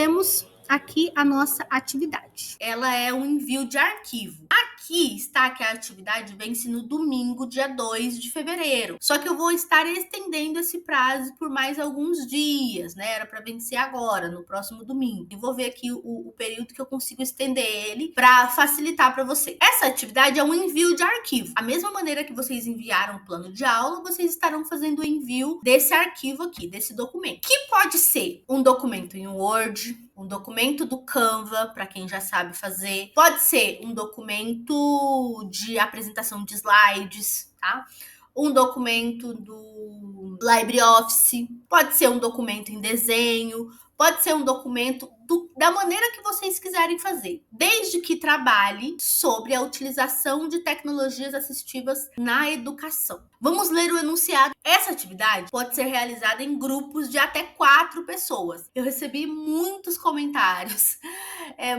temos aqui a nossa atividade. Ela é um envio de arquivo. Aqui está que a atividade vence no domingo, dia 2 de fevereiro. Só que eu vou estar estendendo esse prazo por mais alguns dias, né? Era para vencer agora, no próximo domingo. E vou ver aqui o período que eu consigo estender ele para facilitar para você. Essa atividade é um envio de arquivo. A mesma maneira que vocês enviaram o plano de aula, vocês estarão fazendo o envio desse arquivo aqui, desse documento. Que pode ser um documento em Word, um documento do Canva, para quem já sabe fazer. Pode ser um documento de apresentação de slides, tá? Um documento do LibreOffice. Pode ser um documento em desenho. Pode ser um documento da maneira que vocês quiserem fazer, desde que trabalhe sobre a utilização de tecnologias assistivas na educação. Vamos ler o enunciado. Essa atividade pode ser realizada em grupos de até 4 pessoas. Eu recebi muitos comentários,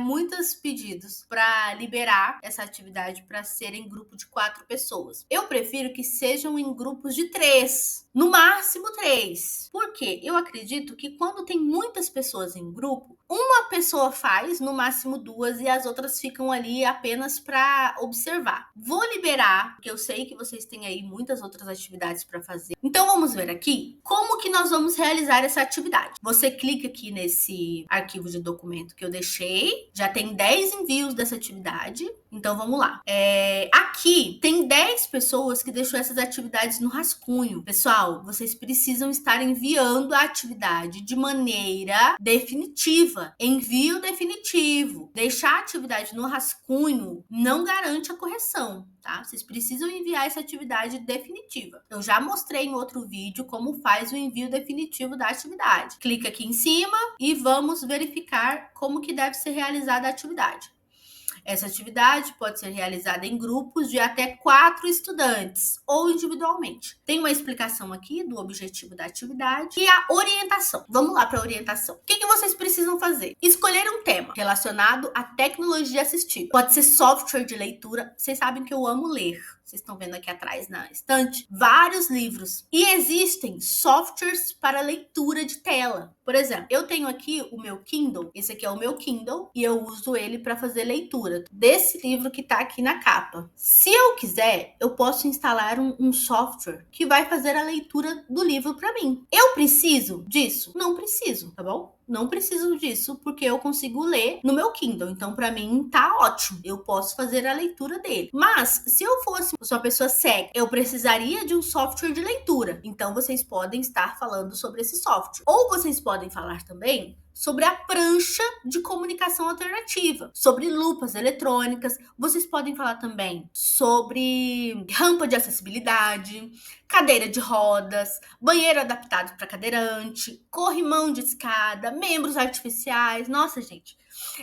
muitos pedidos para liberar essa atividade para ser em grupo de 4 pessoas. Eu prefiro que sejam em grupos de 3, no máximo 3. Por quê? Eu acredito que quando tem muitas pessoas em grupo, uma pessoa faz, no máximo 2, e as outras ficam ali apenas para observar. Vou liberar, porque eu sei que vocês têm aí muitas outras atividades para fazer. Então vamos ver aqui como que nós vamos realizar essa atividade. Você clica aqui nesse arquivo de documento que eu deixei. Já tem 10 envios dessa atividade. Então vamos lá. Aqui tem 10 pessoas que deixou essas atividades no rascunho. Pessoal, vocês precisam estar enviando a atividade de maneira definitiva. Envio definitivo. Deixar a atividade no rascunho não garante a correção, tá? Vocês precisam enviar essa atividade definitiva. Eu já mostrei em outro vídeo como faz o envio definitivo da atividade. Clica aqui em cima e vamos verificar como que deve ser realizada a atividade. Essa atividade pode ser realizada em grupos de até 4 estudantes ou individualmente. Tem uma explicação aqui do objetivo da atividade e a orientação. Vamos lá para a orientação. O que vocês precisam fazer? Escolher um tema relacionado à tecnologia assistiva. Pode ser software de leitura. Vocês sabem que eu amo ler. Vocês estão vendo aqui atrás na estante vários livros. E existem softwares para leitura de tela. Por exemplo, eu tenho aqui o meu Kindle. Esse aqui é o meu Kindle e eu uso ele para fazer leitura desse livro que está aqui na capa. Se eu quiser, eu posso instalar um software que vai fazer a leitura do livro para mim. Eu preciso disso? Não preciso, tá bom? Não preciso disso porque eu consigo ler no meu Kindle. Então, para mim, tá ótimo. Eu posso fazer a leitura dele. Mas, se eu fosse uma pessoa cega, eu precisaria de um software de leitura. Então, vocês podem estar falando sobre esse software. Ou vocês podem falar também sobre a prancha de comunicação alternativa, sobre lupas eletrônicas. Vocês podem falar também sobre rampa de acessibilidade, cadeira de rodas, banheiro adaptado para cadeirante, corrimão de escada, membros artificiais. Nossa, gente,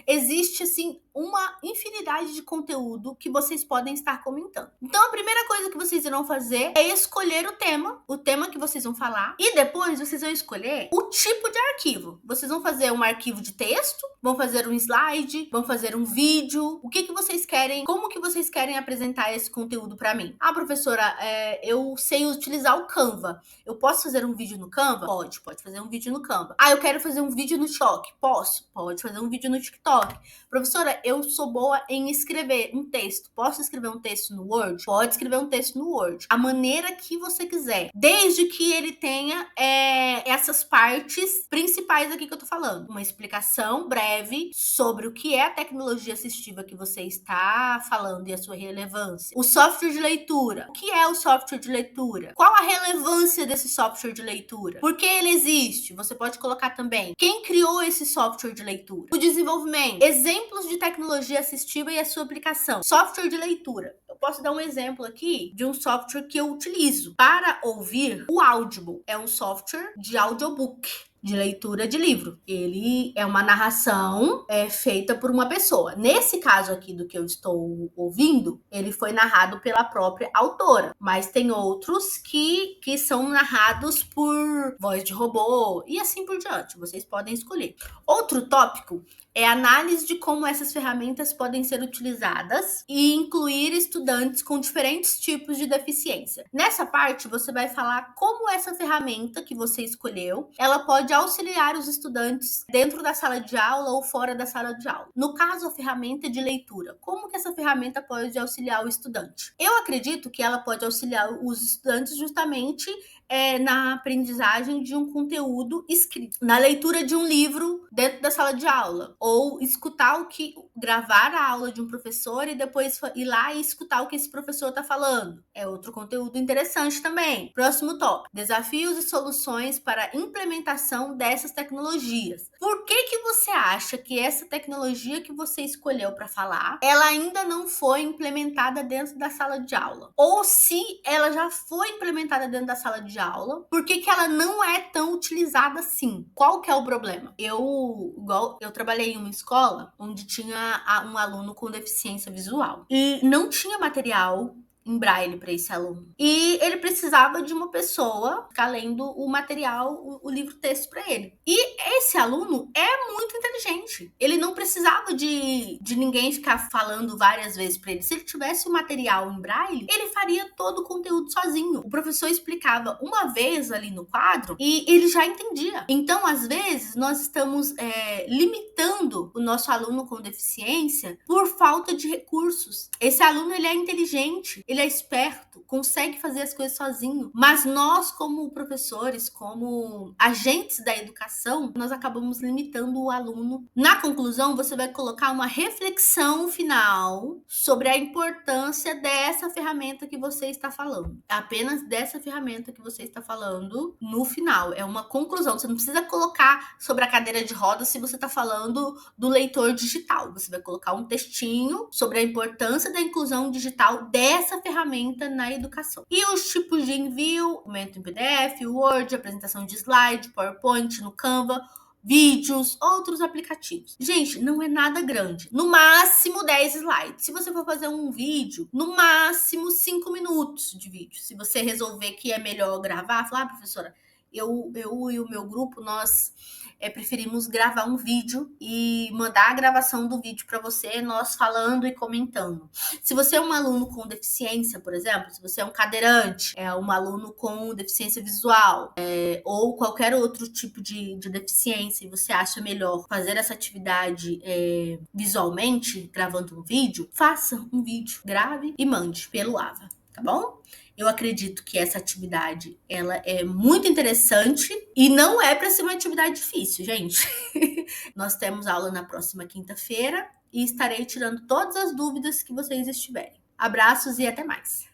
existe assim uma infinidade de conteúdo que vocês podem estar comentando. Então, a primeira coisa que vocês irão fazer é escolher o tema que vocês vão falar, e depois vocês vão escolher o tipo de arquivo. Vocês vão fazer um arquivo de texto, vão fazer um slide, vão fazer um vídeo. O que vocês querem? Como que vocês querem apresentar esse conteúdo para mim? Ah, professora, eu sei utilizar o Canva. Eu posso fazer um vídeo no Canva? Pode fazer um vídeo no Canva. Ah, eu quero fazer um vídeo no TikTok? Pode fazer um vídeo no TikTok. Professora, eu sou boa em escrever um texto. Posso escrever um texto no Word? Pode escrever um texto no Word. A maneira que você quiser. Desde que ele tenha essas partes principais aqui que eu tô falando. Uma explicação breve sobre o que é a tecnologia assistiva que você está falando e a sua relevância. O software de leitura. O que é o software de leitura? Qual a relevância desse software de leitura? Por que ele existe? Você pode colocar também quem criou esse software de leitura. O desenvolvimento. Exemplos de tecnologia assistiva e a sua aplicação. Software de leitura. Eu posso dar um exemplo aqui de um software que eu utilizo para ouvir. O Audible é um software de audiobook, de leitura de livro. Ele é uma narração feita por uma pessoa. Nesse caso aqui do que eu estou ouvindo, ele foi narrado pela própria autora. Mas tem outros que são narrados por voz de robô e assim por diante. Vocês podem escolher. Outro tópico é análise de como essas ferramentas podem ser utilizadas e incluir estudantes com diferentes tipos de deficiência. Nessa parte, você vai falar como essa ferramenta que você escolheu, ela pode auxiliar os estudantes dentro da sala de aula ou fora da sala de aula. No caso, a ferramenta de leitura, como que essa ferramenta pode auxiliar o estudante? Eu acredito que ela pode auxiliar os estudantes justamente na aprendizagem de um conteúdo escrito, na leitura de um livro dentro da sala de aula, ou gravar a aula de um professor e depois ir lá e escutar o que esse professor está falando. É outro conteúdo interessante também. Próximo tópico: desafios e soluções para a implementação dessas tecnologias. Por que você acha que essa tecnologia que você escolheu para falar, ela ainda não foi implementada dentro da sala de aula? Ou se ela já foi implementada dentro da sala de aula, por que ela não é tão utilizada assim? Qual que é o problema? Eu trabalhei em uma escola onde tinha um aluno com deficiência visual e não tinha material em braille para esse aluno. E ele precisava de uma pessoa ficar lendo o material, o livro texto para ele. E esse aluno é muito inteligente. Ele não precisava de ninguém ficar falando várias vezes para ele. Se ele tivesse o material em braille, ele faria todo o conteúdo sozinho. O professor explicava uma vez ali no quadro e ele já entendia. Então, às vezes, nós estamos limitando o nosso aluno com deficiência por falta de recursos. Esse aluno, ele é inteligente, ele é esperto, consegue fazer as coisas sozinho, mas nós, como professores, como agentes da educação, nós acabamos limitando o aluno. Na conclusão, você vai colocar uma reflexão final sobre a importância dessa ferramenta que você está falando. Apenas dessa ferramenta que você está falando no final. É uma conclusão. Você não precisa colocar sobre a cadeira de rodas se você está falando do leitor digital. Você vai colocar um textinho sobre a importância da inclusão digital dessa ferramenta na educação. E os tipos de envio: documento em PDF, Word, apresentação de slide, PowerPoint no Canva, vídeos, outros aplicativos. Gente, não é nada grande. No máximo 10 slides. Se você for fazer um vídeo, no máximo 5 minutos de vídeo. Se você resolver que é melhor gravar, falar: professora, eu e o meu grupo, nós preferimos gravar um vídeo e mandar a gravação do vídeo para você, nós falando e comentando. Se você é um aluno com deficiência, por exemplo, se você é um cadeirante, um aluno com deficiência visual, ou qualquer outro tipo de deficiência, e você acha melhor fazer essa atividade visualmente, gravando um vídeo, faça um vídeo, grave e mande pelo AVA, tá bom? Eu acredito que essa atividade, ela é muito interessante e não é para ser uma atividade difícil, gente. Nós temos aula na próxima quinta-feira e estarei tirando todas as dúvidas que vocês estiverem. Abraços e até mais!